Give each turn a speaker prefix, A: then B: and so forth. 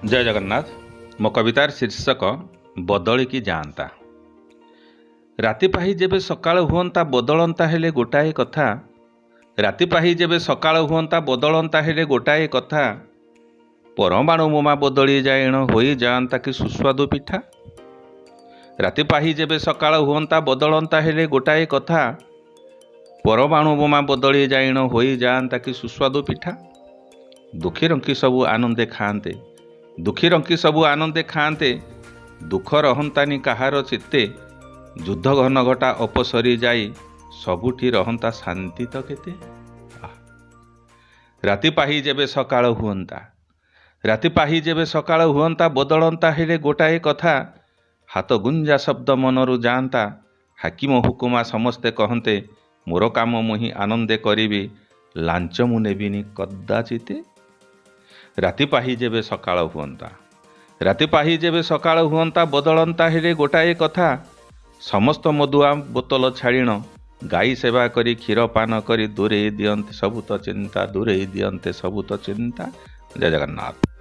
A: जय जगन्नाथ। मो कवितार शीर्षक बदलिकी जाता। राति पाही जेबे सकाळ हुअंता बदलंता हेले गोटाए कथा। राति पाही जेबे सकाळ हुअंता बदलंता हेले गोटाए कथा। परमाणु बोमा बदली जाएण होई जाता कि सुस्वादु पिठा। राति पाही जेबे सकाळ हुअंता बदलंता हेले गोटाए कथा। परमाणु बोमा बदली जाएण होई जाता कि सुस्वादु पिठा। दुखी रंकी सबु आनंदे खाते, दुखी रंकी सबु आनंदे खाते। दुख रहंतानी काहार चित्ते। युद्ध घन घटा अपसरी जाई सबुठी रहंता शांति तो केते। राति पाही जेबे सकाळ हुअंता, राति पाही जेबे सकाळ हुअंता बदलंता हेले गोटाए कथा। हाथ गुंजा शब्द मनरु जाता। हाकिम हुकुमा समस्ते कहते, मोर काम मुही आनंदे करिबी, लांच मु नेबिनी कदाचिते। राति पाही जेबे सकाळ हुअंता, राति पाही जेबे सकाळ हुअंता बदलंता हेले गोटाए कथा। समस्त मदुआ बोतल छाड़ीण, गाई सेवा करी क्षीर पान करी दूरे दियंते सबुत चिंता, दूरे दियंते सबुत चिंता। जय जगन्नाथ।